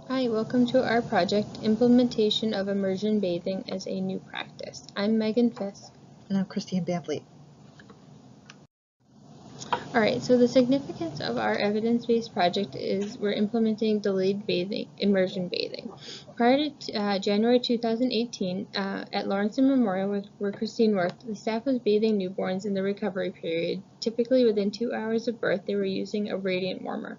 Hi, welcome to our project, Implementation of Immersion Bathing as a New Practice. I'm Megan Fisk. And I'm Christine Banfleet. Alright, so the significance of our evidence-based project is we're implementing delayed immersion bathing. Prior to January 2018, at Lawrence Memorial, where Christine worked, the staff was bathing newborns in the recovery period. Typically within 2 hours of birth, they were using a radiant warmer.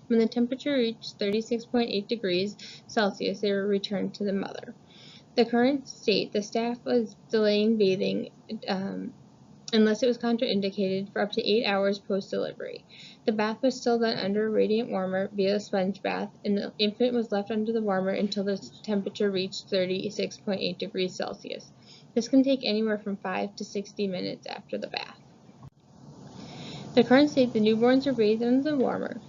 When the temperature reached 36.8 degrees Celsius, they were returned to the mother. The current state, the staff was delaying bathing unless it was contraindicated for up to 8 hours post-delivery. The bath was still done under a radiant warmer via a sponge bath, and the infant was left under the warmer until the temperature reached 36.8 degrees Celsius. This can take anywhere from 5 to 60 minutes after the bath. The current state, the newborns are bathed under the warmer.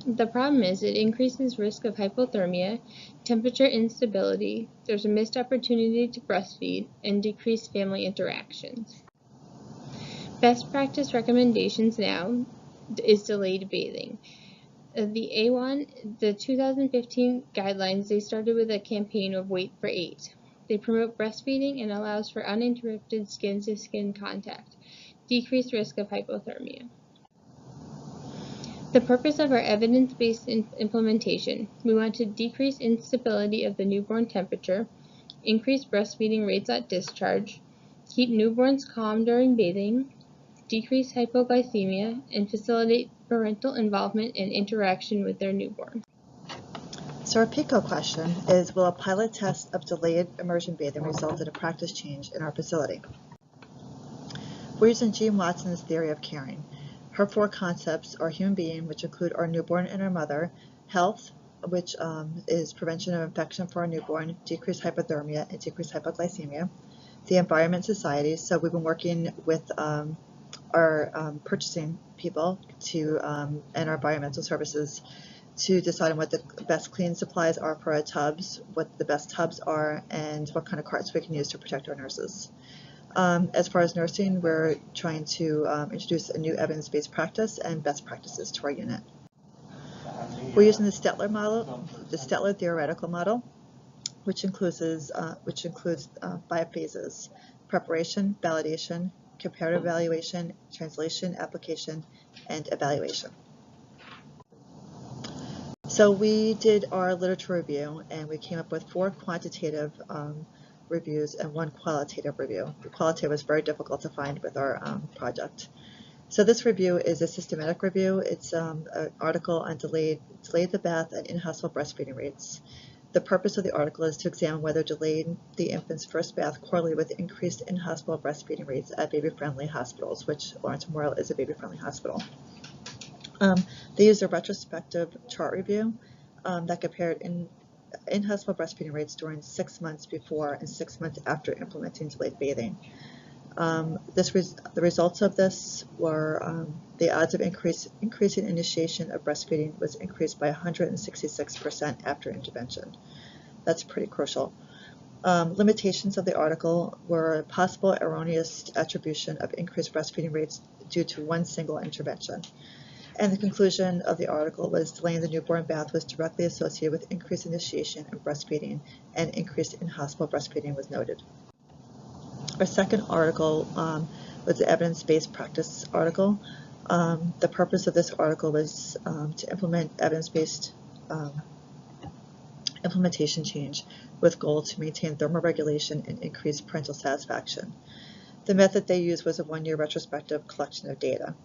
The problem is it increases risk of hypothermia, temperature instability, there's a missed opportunity to breastfeed, and decreased family interactions. Best practice recommendations now is delayed bathing. The A1, the 2015 guidelines, they started with a campaign of Wait for 8. They promote breastfeeding and allows for uninterrupted skin-to-skin contact, decreased risk of hypothermia. The purpose of our evidence-based implementation, we want to decrease instability of the newborn temperature, increase breastfeeding rates at discharge, keep newborns calm during bathing, decrease hypoglycemia, and facilitate parental involvement and interaction with their newborn. So our PICO question is, will a pilot test of delayed immersion bathing result in a practice change in our facility? We're using Jean Watson's theory of caring. Her 4 concepts are human being, which include our newborn and our mother, health, which is prevention of infection for our newborn, decreased hypothermia, and decreased hypoglycemia, the environment, society. So we've been working with our purchasing people and our environmental services to decide on what the best cleaning supplies are for our tubs, what the best tubs are, and what kind of carts we can use to protect our nurses. As far as nursing, we're trying to introduce a new evidence-based practice and best practices to our unit. We're using the Stettler model, the Stettler theoretical model, which includes 5 phases: preparation, validation, comparative evaluation, translation, application, and evaluation. So we did our literature review, and we came up with 4 quantitative reviews and 1 qualitative review. The qualitative was very difficult to find with our project. So this review is a systematic review. It's an article on delayed the bath and in-hospital breastfeeding rates. The purpose of the article is to examine whether delaying the infant's first bath correlated with increased in-hospital breastfeeding rates at baby-friendly hospitals, which Lawrence Memorial is a baby-friendly hospital. They used a retrospective chart review that compared in-hospital breastfeeding rates during 6 months before and 6 months after implementing delayed bathing. The results of this were the odds of increasing initiation of breastfeeding was increased by 166% after intervention. That's pretty crucial. Limitations of the article were possible erroneous attribution of increased breastfeeding rates due to 1 single intervention. And the conclusion of the article was delaying the newborn bath was directly associated with increased initiation of breastfeeding, and increased in-hospital breastfeeding was noted. Our second article was the evidence-based practice article. The purpose of this article was to implement evidence-based implementation change with goal to maintain thermoregulation and increase parental satisfaction. The method they used was a 1-year retrospective collection of data.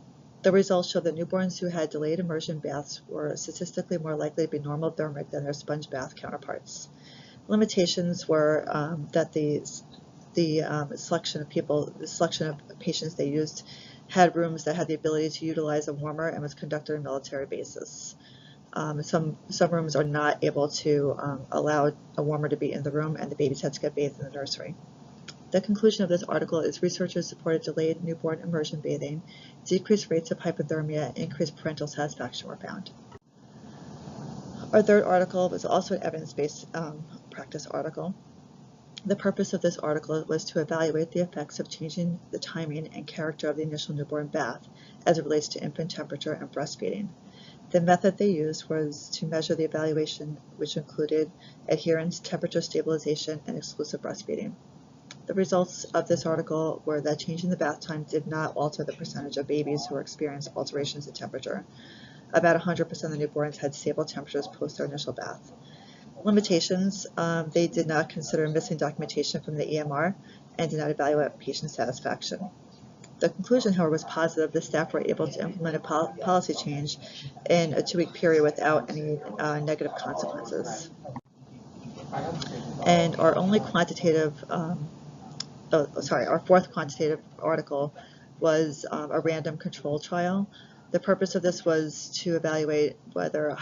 The results showed that newborns who had delayed immersion baths were statistically more likely to be normothermic than their sponge bath counterparts. Limitations were that the selection of patients they used had rooms that had the ability to utilize a warmer and was conducted on a military basis. Some rooms are not able to allow a warmer to be in the room, and the babies had to get bathed in the nursery. The conclusion of this article is researchers supported delayed newborn immersion bathing, decreased rates of hypothermia, and increased parental satisfaction were found. Our third article was also an evidence-based practice article. The purpose of this article was to evaluate the effects of changing the timing and character of the initial newborn bath as it relates to infant temperature and breastfeeding. The method they used was to measure the evaluation, which included adherence, temperature stabilization, and exclusive breastfeeding. The results of this article were that changing the bath time did not alter the percentage of babies who experienced alterations in temperature. About 100% of the newborns had stable temperatures post their initial bath. Limitations, they did not consider missing documentation from the EMR and did not evaluate patient satisfaction. The conclusion, however, was positive. The staff were able to implement a policy change in a 2-week period without any negative consequences. And our fourth quantitative article was a random control trial. The purpose of this was to evaluate whether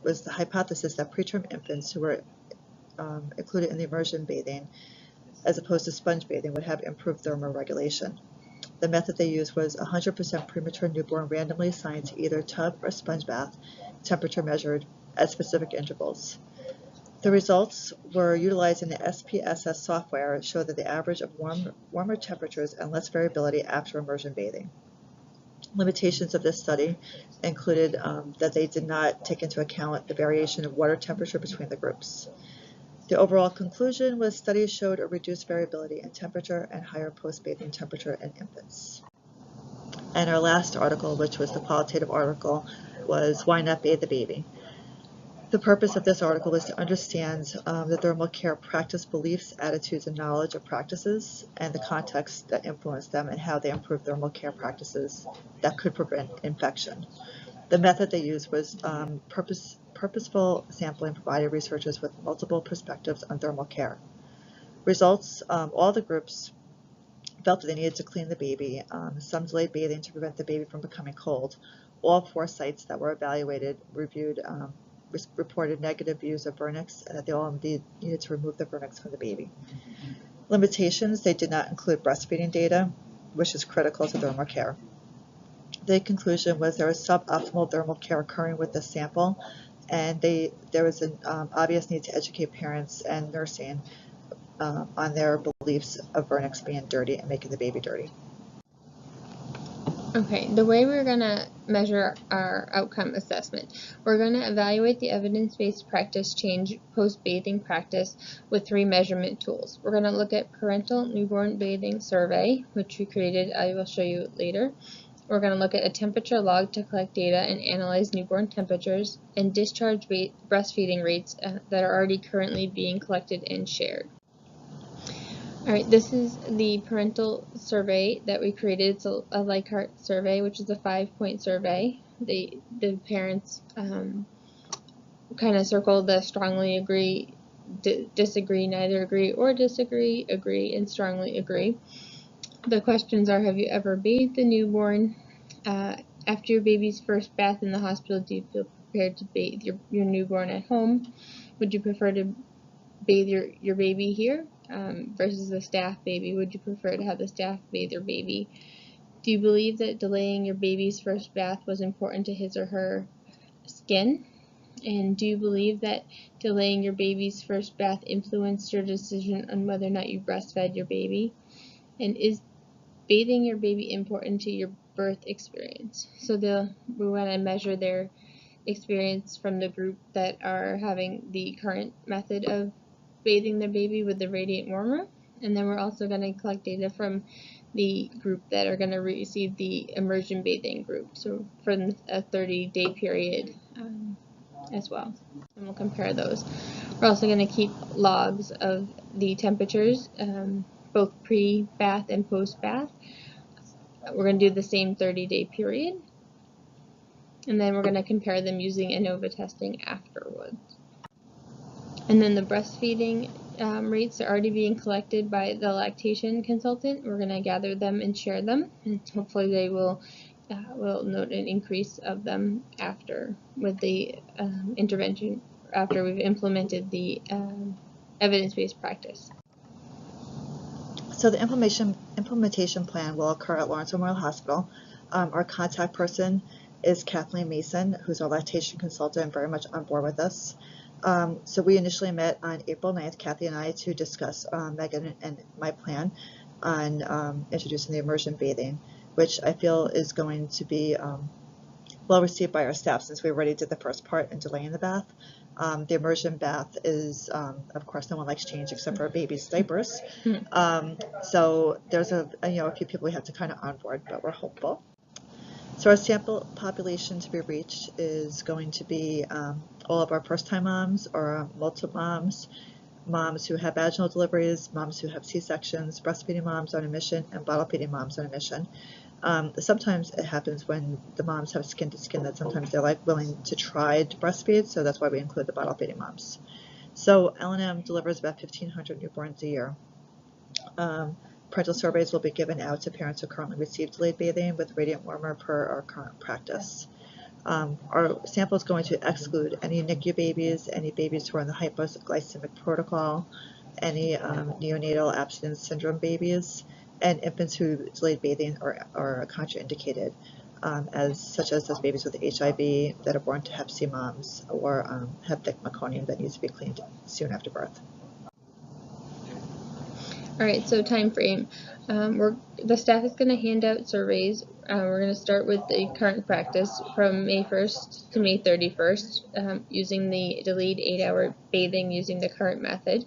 was the hypothesis that preterm infants who were included in the immersion bathing as opposed to sponge bathing would have improved thermoregulation. The method they used was 100% premature newborn randomly assigned to either tub or sponge bath, temperature measured at specific intervals. The results were utilizing the SPSS software showed that the average of warmer temperatures and less variability after immersion bathing. Limitations of this study included that they did not take into account the variation of water temperature between the groups. The overall conclusion was studies showed a reduced variability in temperature and higher post-bathing temperature in infants. And our last article, which was the qualitative article, was Why Not Bathe the Baby? The purpose of this article was to understand the thermal care practice beliefs, attitudes, and knowledge of practices, and the context that influenced them and how they improve thermal care practices that could prevent infection. The method they used was purposeful sampling provided researchers with multiple perspectives on thermal care. Results, all the groups felt that they needed to clean the baby. Some delayed bathing to prevent the baby from becoming cold. All 4 sites that were evaluated reported negative views of vernix and that they all needed to remove the vernix from the baby. Limitations, they did not include breastfeeding data, which is critical to thermal care. The conclusion was there was suboptimal thermal care occurring with the sample, and there was an obvious need to educate parents and nursing on their beliefs of vernix being dirty and making the baby dirty. Okay, the way we're going to measure our outcome assessment, we're going to evaluate the evidence-based practice change post-bathing practice with 3 measurement tools. We're going to look at parental newborn bathing survey, which we created. I will show you later. We're going to look at a temperature log to collect data and analyze newborn temperatures, and discharge breastfeeding rates that are already currently being collected and shared. Alright, this is the parental survey that we created. It's a Likert survey, which is a 5-point survey. The parents kind of circle the strongly agree, disagree, neither agree, or disagree, agree, and strongly agree. The questions are: have you ever bathed a newborn? After your baby's first bath in the hospital, do you feel prepared to bathe your newborn at home? Would you prefer to bathe your baby here versus the staff baby? Would you prefer to have the staff bathe your baby? Do you believe that delaying your baby's first bath was important to his or her skin? And do you believe that delaying your baby's first bath influenced your decision on whether or not you breastfed your baby? And is bathing your baby important to your birth experience? So we want to measure their experience from the group that are having the current method of bathing their baby with the radiant warmer, and then we're also going to collect data from the group that are going to receive the immersion bathing group, so for a 30-day period as well, and we'll compare those. We're also going to keep logs of the temperatures, both pre-bath and post-bath. We're going to do the same 30-day period, and then we're going to compare them using ANOVA testing afterwards. And then the breastfeeding rates are already being collected by the lactation consultant. We're going to gather them and share them, and hopefully they will note an increase of them after with the intervention, after we've implemented the evidence-based practice. So the implementation plan will occur at Lawrence Memorial Hospital. Our contact person is Kathleen Mason, who's our lactation consultant and very much on board with us. So we initially met on April 9th, Kathy and I, to discuss Megan and my plan on introducing the immersion bathing, which I feel is going to be well received by our staff since we already did the first part in delaying the bath. The immersion bath is, of course, no one likes change except for babies' diapers. So there's a few people we have to kind of onboard, but we're hopeful. So our sample population to be reached is going to be all of our first-time moms or multiple moms, moms who have vaginal deliveries, moms who have C-sections, breastfeeding moms on a mission, and bottle feeding moms on a mission. Sometimes it happens when the moms have skin to skin that sometimes they're like willing to try to breastfeed, so that's why we include the bottle feeding moms. So L&M delivers about 1,500 newborns a year. Parental surveys will be given out to parents who currently receive delayed bathing with radiant warmer per our current practice. Our sample is going to exclude any NICU babies, any babies who are in the hypoglycemic protocol, any neonatal abstinence syndrome babies, and infants who delayed bathing are contraindicated, such as those babies with HIV that are born to Hep C moms or have thick meconium that needs to be cleaned soon after birth. All right, so time frame. The staff is going to hand out surveys. We're going to start with the current practice from May 1st to May 31st using the delayed 8-hour bathing using the current method.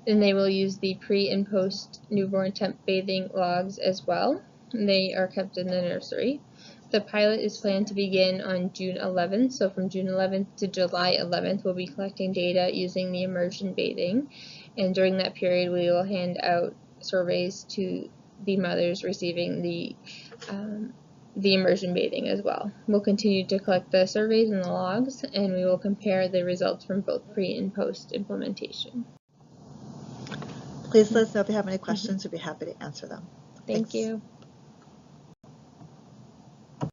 And they will use the pre and post newborn temp bathing logs as well. And they are kept in the nursery. The pilot is planned to begin on June 11th, so from June 11th to July 11th, we'll be collecting data using the immersion bathing, and during that period, we will hand out surveys to the mothers receiving the immersion bathing as well. We'll continue to collect the surveys and the logs, and we will compare the results from both pre and post implementation. Please let us know if you have any questions. We'd be happy to answer them. Thank you.